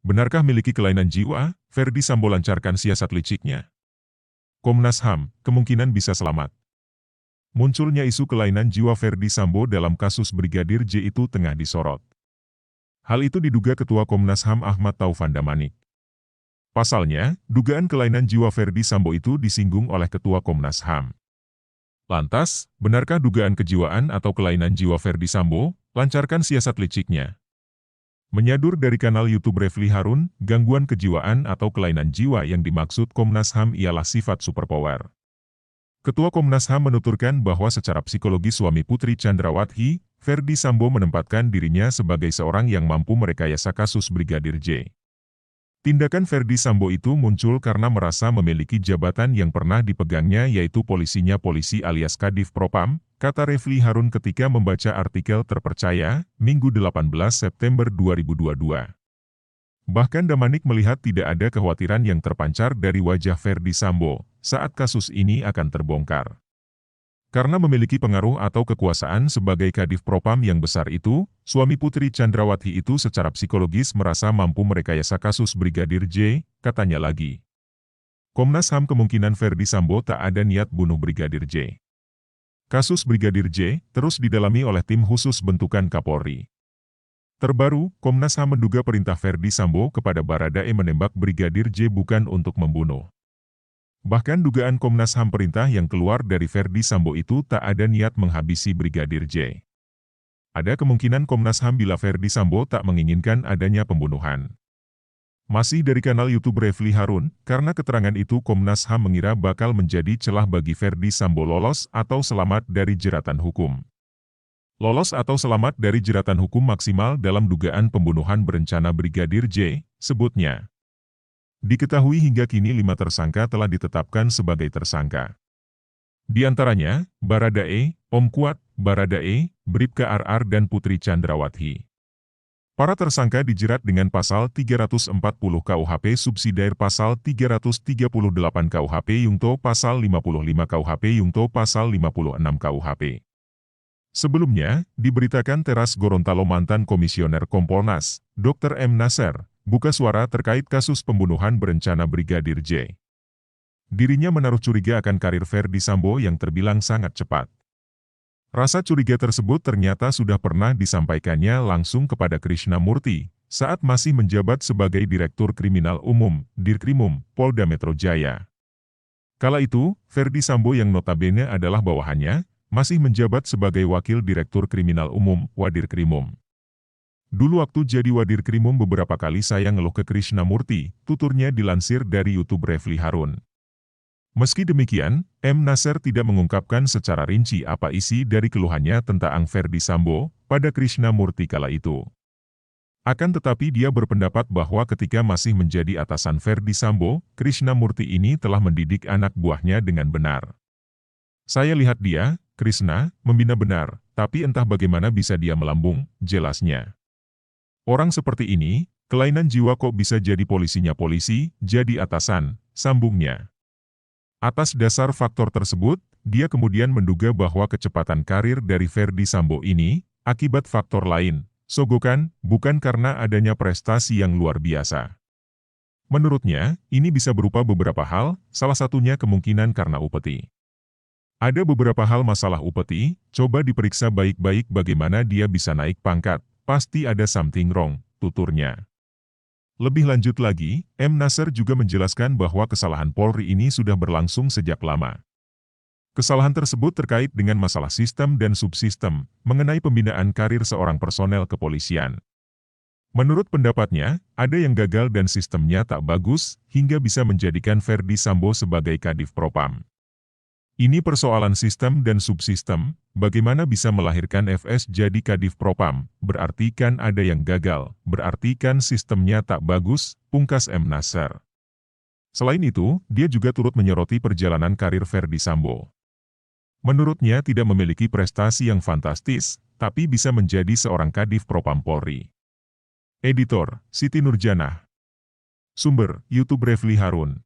Benarkah miliki kelainan jiwa? Ferdy Sambo lancarkan siasat liciknya. Komnas HAM, kemungkinan bisa selamat. Munculnya isu kelainan jiwa Ferdy Sambo dalam kasus Brigadir J itu tengah disorot. Hal itu diduga Ketua Komnas HAM Ahmad Taufan Damanik. Pasalnya, dugaan kelainan jiwa Ferdy Sambo itu disinggung oleh Ketua Komnas HAM. Lantas, benarkah dugaan kejiwaan atau kelainan jiwa Ferdy Sambo? Lancarkan siasat liciknya. Menyadur dari kanal YouTube Refli Harun, gangguan kejiwaan atau kelainan jiwa yang dimaksud Komnas HAM ialah sifat superpower. Ketua Komnas HAM menuturkan bahwa secara psikologis suami Putri Chandrawati, Ferdy Sambo menempatkan dirinya sebagai seorang yang mampu merekayasa kasus Brigadir J. Tindakan Ferdy Sambo itu muncul karena merasa memiliki jabatan yang pernah dipegangnya yaitu polisi alias Kadif Propam, kata Refli Harun ketika membaca artikel terpercaya, Minggu 18 September 2022. Bahkan Damanik melihat tidak ada kekhawatiran yang terpancar dari wajah Ferdy Sambo saat kasus ini akan terbongkar. Karena memiliki pengaruh atau kekuasaan sebagai Kadif Propam yang besar itu, suami Putri Chandrawati itu secara psikologis merasa mampu merekayasa kasus Brigadir J, katanya lagi. Komnas HAM kemungkinan Ferdy Sambo tak ada niat bunuh Brigadir J. Kasus Brigadir J terus didalami oleh tim khusus bentukan Kapolri. Terbaru, Komnas HAM menduga perintah Ferdy Sambo kepada Baradae menembak Brigadir J bukan untuk membunuh. Bahkan dugaan Komnas HAM perintah yang keluar dari Ferdy Sambo itu tak ada niat menghabisi Brigadir J. Ada kemungkinan Komnas HAM bila Ferdy Sambo tak menginginkan adanya pembunuhan. Masih dari kanal YouTube Refli Harun, karena keterangan itu Komnas HAM mengira bakal menjadi celah bagi Ferdy Sambo lolos atau selamat dari jeratan hukum. Lolos atau selamat dari jeratan hukum maksimal dalam dugaan pembunuhan berencana Brigadir J, sebutnya. Diketahui hingga kini 5 tersangka telah ditetapkan sebagai tersangka. Di antaranya, Baradae, Om Kuat, Baradae, Bribka RR dan Putri Chandrawati. Para tersangka dijerat dengan pasal 340 KUHP subsidiar pasal 338 KUHP Yungto pasal 55 KUHP Yungto pasal 56 KUHP. Sebelumnya, diberitakan Teras Gorontalo mantan Komisioner Kompolnas, Dr. M. Nasser, buka suara terkait kasus pembunuhan berencana Brigadir J. Dirinya menaruh curiga akan karir Ferdy Sambo yang terbilang sangat cepat. Rasa curiga tersebut ternyata sudah pernah disampaikannya langsung kepada Krishnamurti, saat masih menjabat sebagai Direktur Kriminal Umum, Dirkrimum, Polda Metro Jaya. Kala itu, Ferdy Sambo yang notabene adalah bawahannya, masih menjabat sebagai Wakil Direktur Kriminal Umum, Wadirkrimum. Dulu waktu jadi Wadirkrimum beberapa kali saya ngeluh ke Krishnamurti, tuturnya dilansir dari YouTube Refli Harun. Meski demikian, M. Nasser tidak mengungkapkan secara rinci apa isi dari keluhannya tentang Ferdy Sambo pada Krishnamurti kala itu. Akan tetapi dia berpendapat bahwa ketika masih menjadi atasan Ferdy Sambo, Krishnamurti ini telah mendidik anak buahnya dengan benar. Saya lihat dia, Krishna, membina benar, tapi entah bagaimana bisa dia melambung, jelasnya. Orang seperti ini, kelainan jiwa kok bisa jadi polisinya polisi, jadi atasan, sambungnya. Atas dasar faktor tersebut, dia kemudian menduga bahwa kecepatan karir dari Ferdy Sambo ini, akibat faktor lain, sogokan, bukan karena adanya prestasi yang luar biasa. Menurutnya, ini bisa berupa beberapa hal, salah satunya kemungkinan karena upeti. Ada beberapa hal masalah upeti, coba diperiksa baik-baik bagaimana dia bisa naik pangkat. Pasti ada something wrong, tuturnya. Lebih lanjut lagi, M. Nasser juga menjelaskan bahwa kesalahan Polri ini sudah berlangsung sejak lama. Kesalahan tersebut terkait dengan masalah sistem dan subsistem, mengenai pembinaan karir seorang personel kepolisian. Menurut pendapatnya, ada yang gagal dan sistemnya tak bagus, hingga bisa menjadikan Ferdy Sambo sebagai Kadif Propam. Ini persoalan sistem dan subsistem, bagaimana bisa melahirkan FS jadi Kadif Propam, berarti kan ada yang gagal, berarti kan sistemnya tak bagus, pungkas M. Nasser. Selain itu, dia juga turut menyoroti perjalanan karir Ferdy Sambo. Menurutnya tidak memiliki prestasi yang fantastis, tapi bisa menjadi seorang Kadif Propam Polri. Editor, Siti Nurjanah. Sumber, YouTube Refli Harun.